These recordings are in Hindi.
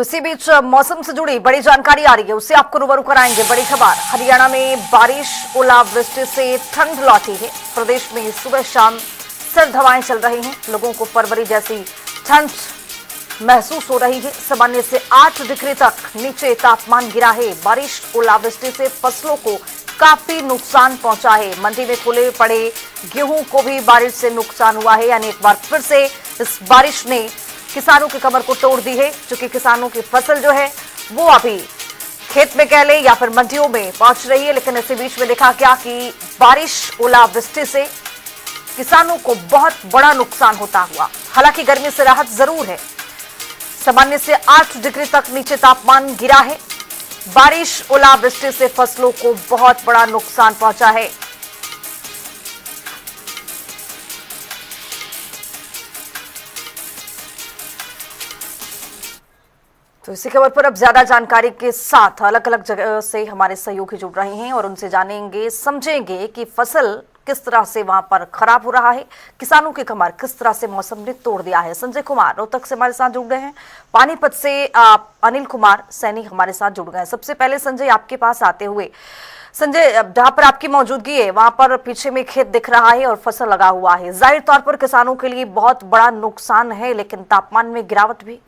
इसी बीच मौसम से जुड़ी बड़ी जानकारी आ रही है, उससे आपको रूबरू कराएंगे। बड़ी खबर, हरियाणा में बारिश ओलावृष्टि से ठंड लौटी है। प्रदेश में सुबह शाम सर्द हवाएं चल रही हैं, लोगों को फरवरी जैसी ठंड महसूस हो रही है। सामान्य से 8 डिग्री तक नीचे तापमान गिरा है। बारिश ओलावृष्टि से फसलों को काफी नुकसान पहुंचा है। मंडी में खुले पड़े गेहूं को भी बारिश से नुकसान हुआ है, यानी एक बार फिर से इस बारिश ने किसानों की कमर को तोड़ दी है। क्योंकि किसानों की फसल जो है वो अभी खेत में कह ले या फिर मंडियों में पहुंच रही है, लेकिन इसी बीच में देखा गया कि बारिश ओलावृष्टि से किसानों को बहुत बड़ा नुकसान होता हुआ। हालांकि गर्मी से राहत जरूर है, सामान्य से 8 डिग्री तक नीचे तापमान गिरा है। बारिश ओलावृष्टि से फसलों को बहुत बड़ा नुकसान पहुंचा है। तो इसी खबर पर अब ज्यादा जानकारी के साथ अलग अलग जगह से हमारे सहयोगी जुड़ रहे हैं और उनसे जानेंगे, समझेंगे कि फसल किस तरह से वहां पर खराब हो रहा है, किसानों की कमर किस तरह से मौसम ने तोड़ दिया है। संजय कुमार रोहतक से हमारे साथ जुड़ गए हैं, पानीपत से अनिल कुमार सैनी हमारे साथ जुड़ गए हैं। सबसे पहले संजय, आपके पास आते हुए, संजय जहां पर आपकी मौजूदगी है वहां पर पीछे में खेत दिख रहा है और फसल लगा हुआ है। जाहिर तौर पर किसानों के लिए बहुत बड़ा नुकसान है, लेकिन तापमान में गिरावट भी।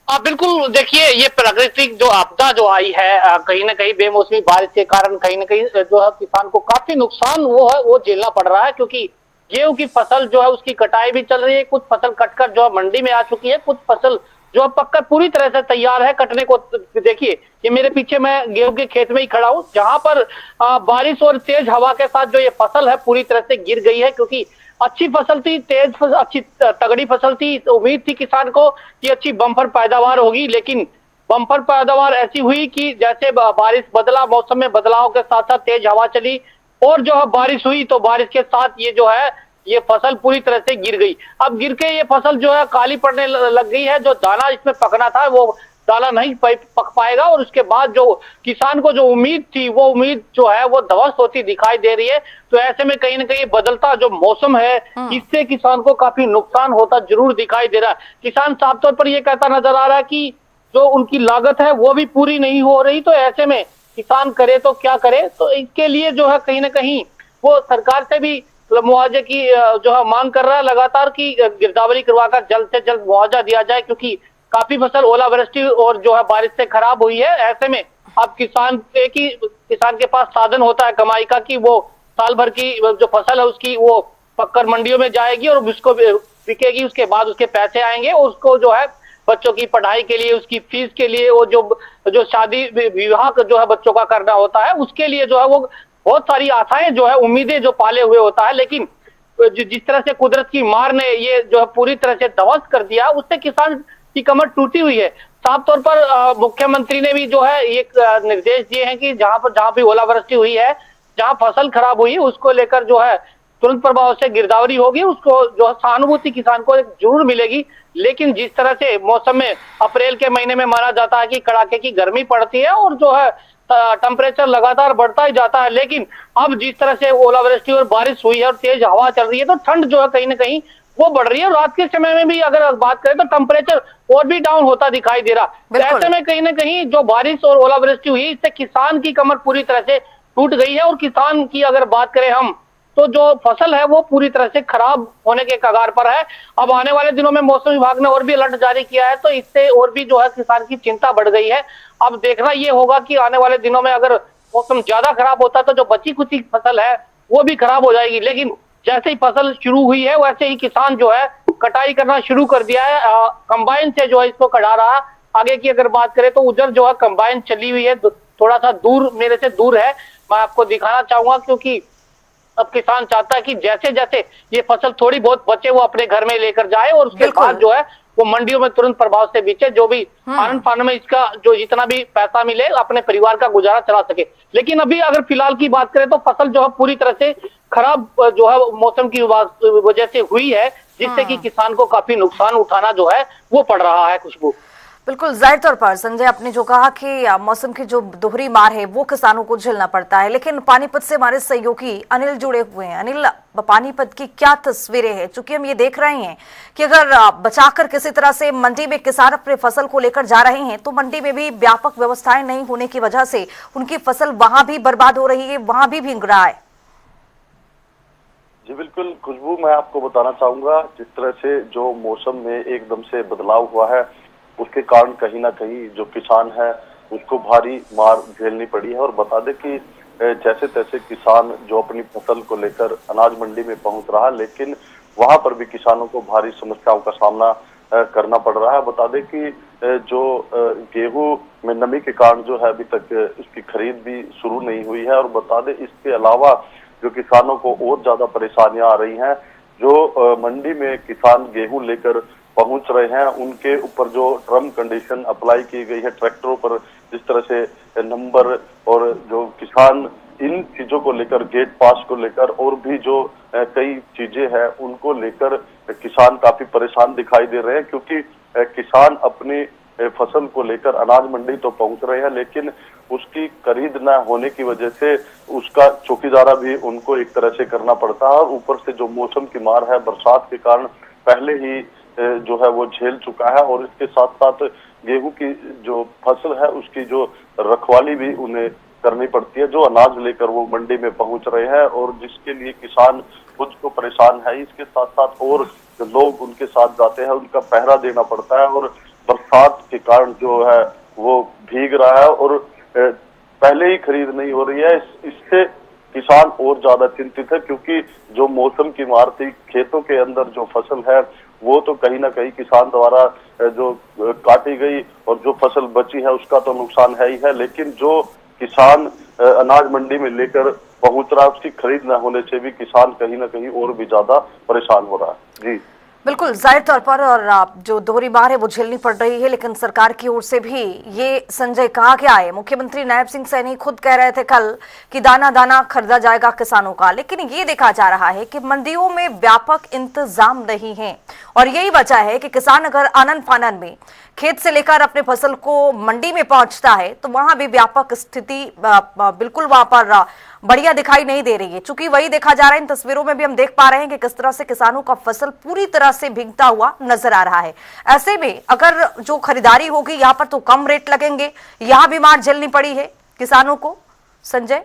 बिल्कुल, देखिए ये प्राकृतिक जो आपदा जो आई है कहीं ना कहीं बेमौसमी बारिश के कारण कहीं ना कहीं जो है किसान को काफी नुकसान वो झेलना पड़ रहा है। क्योंकि गेहूं की फसल जो है उसकी कटाई भी चल रही है, कुछ फसल कटकर जो है मंडी में आ चुकी है, कुछ फसल जो है पक्का पूरी तरह से तैयार है कटने को। देखिए ये मेरे पीछे मैं गेहूं के खेत में ही खड़ा हूँ, जहां पर बारिश और तेज हवा के साथ जो ये फसल है पूरी तरह से गिर गई है। क्योंकि अच्छी फसल थी, तेज फसल, अच्छी तगड़ी फसल थी, तो उम्मीद थी किसान को कि अच्छी बम्पर पैदावार होगी, लेकिन बम्पर पैदावार ऐसी हुई कि जैसे बारिश बदला, मौसम में बदलाव के साथ साथ तेज हवा चली और जो है बारिश हुई, तो बारिश के साथ ये जो है ये फसल पूरी तरह से गिर गई। अब गिर के ये फसल जो है काली पड़ने लग गई है। जो दाना इसमें पकना था वो दाना नहीं पक पाएगा और उसके बाद जो किसान को जो उम्मीद थी वो उम्मीद जो है वो ध्वस्त होती दिखाई दे रही है। तो ऐसे में कहीं ना कहीं बदलता जो मौसम है इससे किसान को काफी नुकसान होता जरूर दिखाई दे रहा है। किसान साफ तौर पर ये कहता नजर आ रहा है कि जो उनकी लागत है वो भी पूरी नहीं हो रही। तो ऐसे में किसान करे तो क्या करे, तो इसके लिए जो है कहीं ना कहीं वो सरकार से भी मुआवजे की जो है मांग कर रहा है लगातार की गिरदावरी करवाकर जल्द से जल्द मुआवजा दिया जाए। क्योंकि काफी फसल ओलावृष्टि और जो है बारिश से खराब हुई है। ऐसे में अब किसान के पास साधन होता है कमाई का कि वो साल भर की जो फसल है उसकी वो पक्कर मंडियों में जाएगी और उसको बिकेगी, उसके बाद उसके पैसे आएंगे और उसको जो है बच्चों की पढ़ाई के लिए, उसकी फीस के लिए, वो जो शादी विवाह जो है बच्चों का करना होता है उसके लिए जो है वो बहुत सारी आशाएं जो है उम्मीदें जो पाले हुए होता है। लेकिन जिस तरह से कुदरत की मार ने ये जो है पूरी तरह से ध्वस्त कर दिया, उससे किसान की कमर टूटी हुई है। साफ तौर पर मुख्यमंत्री ने भी जो है एक निर्देश दिए हैं कि जहां भी ओलावृष्टि हुई है, जहां फसल खराब हुई है, उसको लेकर जो है तुरंत प्रभाव से गिरदावरी होगी, उसको जो है सहानुभूति किसान को जरूर मिलेगी। लेकिन जिस तरह से मौसम में अप्रैल के महीने में माना जाता है कि कड़ाके की गर्मी पड़ती है और जो है टेम्परेचर लगातार बढ़ता ही जाता है, लेकिन अब जिस तरह से ओलावृष्टि और बारिश हुई है और तेज हवा चल रही है तो ठंड जो है कहीं ना कहीं वो बढ़ रही है। रात के समय में भी अगर बात करें तो टेम्परेचर और भी डाउन होता दिखाई दे रहा। ऐसे में कहीं ना कहीं जो बारिश और ओलावृष्टि हुई इससे किसान की कमर पूरी तरह से टूट गई है। और किसान की अगर बात करें हम तो जो फसल है वो पूरी तरह से खराब होने के कगार पर है। अब आने वाले दिनों में मौसम विभाग ने और भी अलर्ट जारी किया है, तो इससे और भी जो है किसान की चिंता बढ़ गई है। अब देखना ये होगा कि आने वाले दिनों में अगर मौसम ज्यादा खराब होता है तो जो बची कुची फसल है वो भी खराब हो जाएगी। लेकिन जैसे ही फसल शुरू हुई है वैसे ही किसान जो है कटाई करना शुरू कर दिया है, कंबाइन से जो है इसको कटा रहा। आगे की अगर बात करें तो उधर जो है कंबाइन चली हुई है, थोड़ा सा दूर, मेरे से दूर है, मैं आपको दिखाना चाहूंगा। क्योंकि अब किसान चाहता है कि जैसे जैसे ये फसल थोड़ी बहुत बचे वो अपने घर में लेकर जाए और उसके बाद जो है वो मंडियों में तुरंत प्रभाव से बेचे, जो भी आनंद फानन में इसका जो जितना भी पैसा मिले अपने परिवार का गुजारा चला सके। लेकिन अभी अगर फिलहाल की बात करें तो फसल जो है पूरी तरह से खराब जो है मौसम की वजह से हुई है, जिससे कि किसान को काफी नुकसान उठाना जो है वो पड़ रहा है। खुशबू, बिल्कुल, जाहिर तौर पर संजय, आपने जो कहा कि मौसम की जो दोहरी मार है वो किसानों को झेलना पड़ता है, लेकिन पानीपत से हमारे सहयोगी अनिल जुड़े हुए हैं। अनिल, पानीपत की क्या तस्वीरें हैं? चूंकि हम ये देख रहे हैं कि अगर बचाकर किसी तरह से मंडी में किसान अपने फसल को लेकर जा रहे हैं, तो मंडी में भी व्यापक व्यवस्थाएं नहीं होने की वजह से उनकी फसल वहां भी बर्बाद हो रही है, वहां भी भीग रहा है। जी बिल्कुल खुशबू, मैं आपको बताना चाहूंगा, जिस तरह से जो मौसम में एकदम से बदलाव हुआ है उसके कारण कहीं ना कहीं जो किसान है उसको भारी मार झेलनी पड़ी है। और बता दें कि जैसे तैसे किसान जो अपनी फसल को लेकर अनाज मंडी में पहुंच रहा है, लेकिन वहां पर भी किसानों को भारी समस्याओं का सामना करना पड़ रहा है। बता दें कि जो गेहूं में नमी के कारण जो है अभी तक उसकी खरीद भी शुरू नहीं हुई है। और बता दें इसके अलावा जो किसानों को और ज्यादा परेशानियां आ रही हैं, जो मंडी में किसान गेहूं लेकर पहुंच रहे हैं उनके ऊपर जो टर्म कंडीशन अप्लाई की गई है ट्रैक्टरों पर, जिस तरह से नंबर और जो किसान इन चीजों को लेकर, गेट पास को लेकर और भी जो कई चीजें हैं उनको लेकर किसान काफी परेशान दिखाई दे रहे हैं। क्योंकि किसान अपनी फसल को लेकर अनाज मंडी तो पहुंच रहे हैं, लेकिन उसकी खरीद न होने की वजह से उसका चौकीदारा भी उनको एक तरह से करना पड़ता है। और ऊपर से जो मौसम की मार है बरसात के कारण पहले ही जो है वो झेल चुका है। और इसके साथ साथ गेहूं की जो फसल है उसकी जो रखवाली भी उन्हें करनी पड़ती है, जो अनाज लेकर वो मंडी में पहुंच रहे हैं, और जिसके लिए किसान खुद को परेशान है। इसके साथ साथ और जो लोग उनके साथ जाते हैं उनका पहरा देना पड़ता है, और बरसात के कारण जो है वो भीग रहा है और पहले ही खरीद नहीं हो रही है। इससे किसान और ज्यादा चिंतित है, क्योंकि जो मौसम की मार थी, खेतों के अंदर जो फसल है वो तो कहीं ना कहीं किसान द्वारा जो काटी गई, और जो फसल बची है उसका तो नुकसान है ही है, लेकिन जो किसान अनाज मंडी में लेकर पहुंच रहा है उसकी खरीद न होने से भी किसान कहीं ना कहीं और भी ज्यादा परेशान हो रहा है। जी बिल्कुल, जाहिर तौर पर, और जो दोहरी मार है वो झेलनी पड़ रही है, लेकिन सरकार की ओर से भी ये संजय कहा गया है। मुख्यमंत्री नायब सिंह सैनी खुद कह रहे थे कल कि दाना दाना खरीदा जाएगा किसानों का, लेकिन ये देखा जा रहा है कि मंडियों में व्यापक इंतजाम नहीं है, और यही वजह है कि किसान अगर आनन फानन में खेत से लेकर अपने फसल को मंडी में पहुंचता है तो वहां भी व्यापक स्थिति बिल्कुल वहां पर बढ़िया दिखाई नहीं दे रही है। चूंकि वही देखा जा रहा है, इन तस्वीरों में भी हम देख पा रहे हैं कि किस तरह से किसानों का फसल पूरी तरह से भीगता हुआ नजर आ रहा है। ऐसे में अगर जो खरीदारी होगी यहाँ पर तो कम रेट लगेंगे, यहाँ भी मार झेलनी पड़ी है किसानों को। संजय,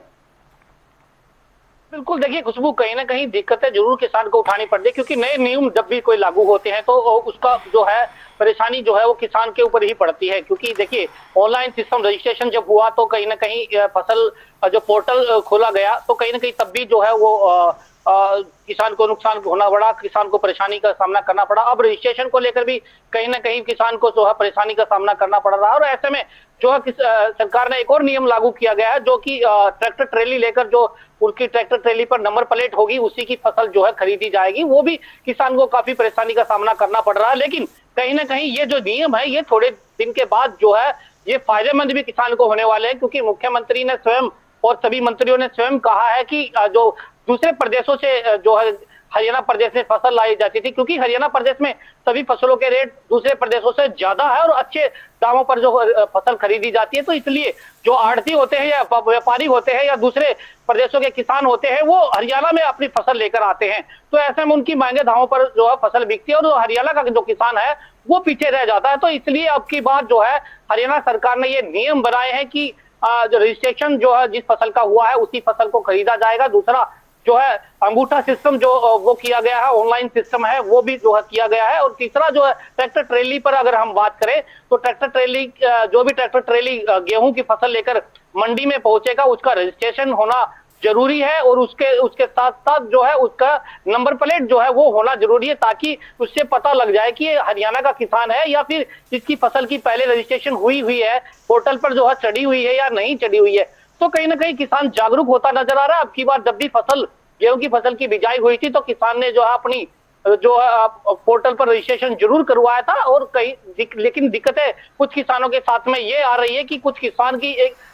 बिल्कुल, देखिए खुशबू, कहीं ना कहीं दिक्कतें जरूर किसान को उठानी पड़ती है, क्योंकि नए नियम जब भी कोई लागू होते हैं तो उसका जो है परेशानी जो है वो किसान के ऊपर ही पड़ती है। क्योंकि देखिए ऑनलाइन सिस्टम रजिस्ट्रेशन जब हुआ तो कहीं ना कहीं फसल जो पोर्टल खोला गया तो कहीं ना कहीं तब भी जो है वो किसान को नुकसान होना पड़ा, किसान को परेशानी का सामना करना पड़ा। अब रजिस्ट्रेशन को लेकर भी कहीं ना कहीं किसान को जो है परेशानी का सामना करना पड़ रहा है। और ऐसे में जो है सरकार ने एक और नियम लागू किया गया है, जो कि ट्रैक्टर ट्रेली लेकर जो उनकी ट्रैक्टर ट्रेली पर नंबर प्लेट होगी उसी की फसल जो है खरीदी जाएगी। वो भी किसान को काफी परेशानी का सामना करना पड़ रहा है। लेकिन कहीं ना कहीं ये जो नियम है ये थोड़े दिन के बाद जो है ये फायदेमंद भी किसान को होने वाले हैं, क्योंकि मुख्यमंत्री ने स्वयं और सभी मंत्रियों ने स्वयं कहा है कि जो दूसरे प्रदेशों से जो है हरियाणा प्रदेश में फसल लाई जाती थी, क्योंकि हरियाणा प्रदेश में सभी फसलों के रेट दूसरे प्रदेशों से ज्यादा है और अच्छे दामों पर जो फसल खरीदी जाती है, तो इसलिए जो आड़ती होते हैं या व्यापारी होते हैं या दूसरे प्रदेशों के किसान होते हैं वो हरियाणा में अपनी फसल लेकर आते हैं। तो ऐसे में उनकी महंगे दामों पर जो है फसल बिकती है और हरियाणा का जो किसान है वो पीछे रह जाता है। तो इसलिए अब की बात जो है हरियाणा सरकार ने ये नियम बनाए हैं कि जो रजिस्ट्रेशन जो है जिस फसल का हुआ है उसी फसल को खरीदा जाएगा। दूसरा जो है अंगूठा सिस्टम जो वो किया गया है, ऑनलाइन सिस्टम है वो भी जो है किया गया है। और तीसरा जो है ट्रैक्टर ट्रेली पर अगर हम बात करें तो ट्रैक्टर ट्रेली जो भी ट्रैक्टर ट्रेली गेहूं की फसल लेकर मंडी में पहुंचेगा उसका रजिस्ट्रेशन होना जरूरी है, और उसके साथ साथ जो है उसका नंबर प्लेट जो है वो होना जरूरी है, ताकि उससे पता लग जाए कि ये हरियाणा का किसान है या फिर इसकी फसल की पहले रजिस्ट्रेशन हुई है, पोर्टल पर जो है चढ़ी हुई है या नहीं चढ़ी हुई है। तो कहीं ना कहीं किसान जागरूक होता नजर आ रहा है। अब की बार जब भी गेहूं की फसल की बिजाई हुई थी तो किसान ने जो है अपनी जो पोर्टल पर रजिस्ट्रेशन जरूर करवाया था। और लेकिन दिक्कतें कुछ किसानों के साथ में ये आ रही है कि कुछ किसान की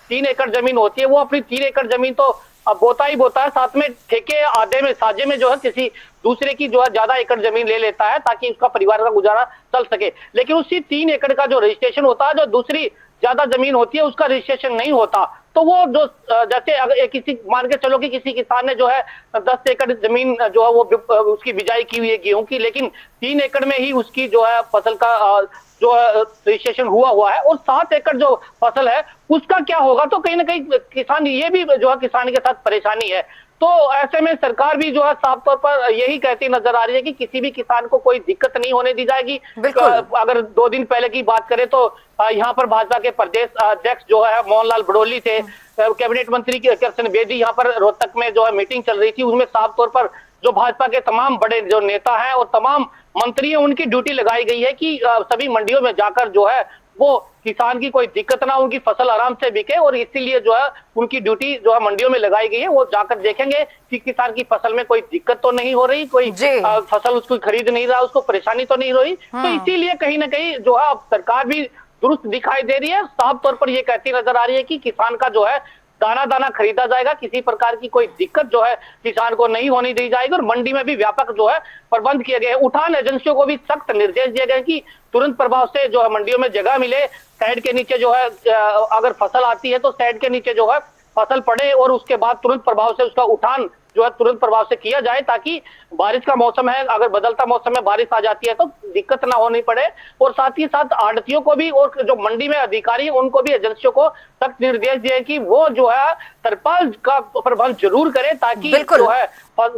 3 एकड़ जमीन होती है, वो अपनी 3 एकड़ जमीन तो बोता ही बोता है, साथ में ठेके आधे में साझे में जो है किसी दूसरे की जो है ज्यादा एकड़ जमीन ले लेता है ताकि उसका परिवार का गुजारा चल सके। लेकिन उसी 3 एकड़ का जो रजिस्ट्रेशन होता है, जो दूसरी ज्यादा जमीन होती है उसका रजिस्ट्रेशन नहीं होता। तो वो जो जैसे अगर किसी मान के चलो कि किसी किसान ने जो है 10 एकड़ जमीन जो है वो उसकी बिजाई की हुई है गेहूं की, लेकिन 3 एकड़ में ही उसकी जो है फसल का जो रजिस्ट्रेशन हुआ है, और 7 एकड़ जो फसल है उसका क्या होगा। तो कहीं ना कहीं किसान, ये भी जो है किसान के साथ परेशानी है। तो ऐसे में सरकार भी जो है साफ तौर पर यही कहती नजर आ रही है कि किसी भी किसान को कोई दिक्कत नहीं होने दी जाएगी। अगर 2 दिन पहले की बात करें तो यहाँ पर भाजपा के प्रदेश अध्यक्ष जो है मोहनलाल बड़ोली थे, कैबिनेट मंत्री कृष्ण बेदी यहाँ पर रोहतक में जो है मीटिंग चल रही थी, उसमें साफ तौर पर जो भाजपा के तमाम बड़े जो नेता हैं और तमाम मंत्री हैं उनकी ड्यूटी लगाई गई है कि सभी मंडियों में जाकर जो है वो किसान की कोई दिक्कत ना, उनकी फसल आराम से बिके, और इसीलिए जो है उनकी ड्यूटी जो है मंडियों में लगाई गई है। वो जाकर देखेंगे कि किसान की फसल में कोई दिक्कत तो नहीं हो रही, कोई फसल उसको खरीद नहीं रहा, उसको परेशानी तो नहीं हो रही। तो इसीलिए कहीं ना कहीं जो है अब सरकार भी दुरुस्त दिखाई दे रही है, साफ तौर पर ये कहती नजर आ रही है कि किसान का जो है दाना दाना खरीदा जाएगा, किसी प्रकार की कोई दिक्कत जो है किसान को नहीं होनी दी जाएगी। और मंडी में भी व्यापक जो है प्रबंध किए गए हैं। उठान एजेंसियों को भी सख्त निर्देश दिए गए कि तुरंत प्रभाव से जो है मंडियों में जगह मिले, शेड के नीचे जो है अगर फसल आती है तो शेड के नीचे जो है फसल पड़े, और उसके बाद तुरंत प्रभाव से उसका उठान जो है तुरंत प्रभाव से किया जाए, ताकि बारिश का मौसम है, अगर बदलता मौसम में बारिश आ जाती है तो दिक्कत ना होनी पड़े। और साथ ही साथ आड़तियों को भी और जो मंडी में अधिकारी उनको भी एजेंसियों को सख्त निर्देश दिए कि वो जो है तरपाल का प्रबंध जरूर करें, ताकि जो है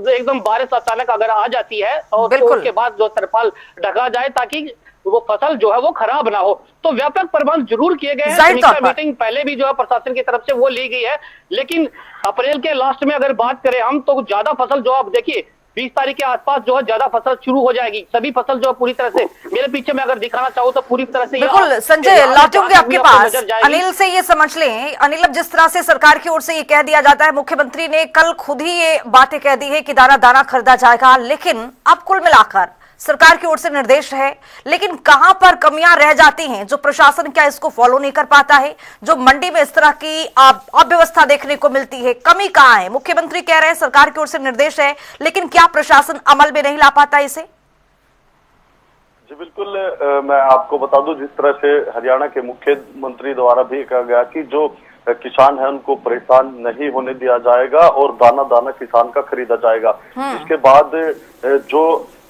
एकदम बारिश अचानक अगर आ जाती है और तो उसके बाद जो तरपाल ढका जाए ताकि वो फसल जो है वो खराब ना हो। तो व्यापक प्रबंध जरूर किए गए हैं। समीक्षा मीटिंग पहले भी जो है प्रशासन की तरफ से वो ली गई है, लेकिन अप्रैल के लास्ट में अगर बात करें हम तो ज्यादा फसल जो आप देखिए 20 तारीख के आसपास जो है ज्यादा फसल शुरू हो जाएगी। सभी फसल जो है पूरी तरह से, मेरे पीछे में अगर दिखाना चाहूँ तो पूरी तरह से। बिल्कुल संजय, लौटूंगे आपके पास। अनिल से ये समझ लें, अनिल अब जिस तरह से सरकार की ओर से ये कह दिया जाता है, मुख्यमंत्री ने कल खुद ही ये बातें कह दी है कि दाना दाना खरीदा जाएगा, लेकिन अब कुल मिलाकर सरकार की ओर से निर्देश है, लेकिन कहां पर कमियां रह जाती हैं जो प्रशासन क्या इसको फॉलो नहीं कर पाता है, जो मंडी में इस तरह की अव्यवस्था देखने को मिलती है, कमी कहां है? मुख्यमंत्री कह रहे हैं सरकार की ओर से निर्देश है, लेकिन क्या प्रशासन अमल में नहीं ला पाता इसे? जी बिल्कुल, मैं आपको बता दूं, जिस तरह से हरियाणा के मुख्यमंत्री द्वारा भी कहा गया कि जो किसान है उनको परेशान नहीं होने दिया जाएगा और दाना दाना किसान का खरीदा जाएगा। इसके बाद जो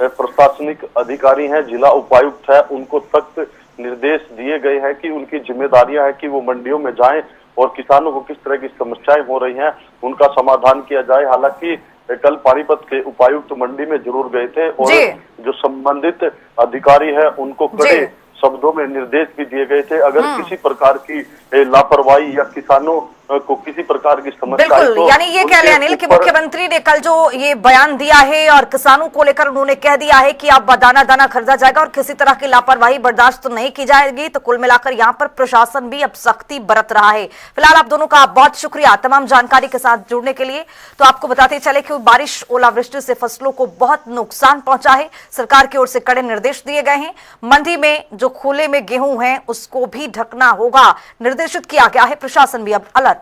प्रशासनिक अधिकारी हैं, जिला उपायुक्त है, उनको सख्त निर्देश दिए गए हैं कि उनकी जिम्मेदारियां हैं कि वो मंडियों में जाएं और किसानों को किस तरह की समस्याएं हो रही हैं उनका समाधान किया जाए। हालांकि कल पानीपत के उपायुक्त मंडी में जरूर गए थे और जो संबंधित अधिकारी है उनको कड़े शब्दों में निर्देश भी दिए गए थे, अगर किसी प्रकार की लापरवाही या किसानों को किसी प्रकार की समस्या। बिल्कुल, तो यानी ये कह रहे हैं अनिल कि मुख्यमंत्री ने कल जो ये बयान दिया है और किसानों को लेकर उन्होंने कह दिया है कि आप दाना दाना खरीदा जाएगा और किसी तरह की लापरवाही बर्दाश्त तो नहीं की जाएगी। तो कुल मिलाकर यहाँ पर प्रशासन भी अब सख्ती बरत रहा है। फिलहाल आप दोनों का बहुत शुक्रिया तमाम जानकारी के साथ जुड़ने के लिए। तो आपको बताते चले कि बारिश ओलावृष्टि से फसलों को बहुत नुकसान पहुंचा है, सरकार की ओर से कड़े निर्देश दिए गए हैं। मंडी में जो खुले में गेहूं है उसको भी ढकना होगा, निर्देशित किया गया है। प्रशासन भी अब अलर्ट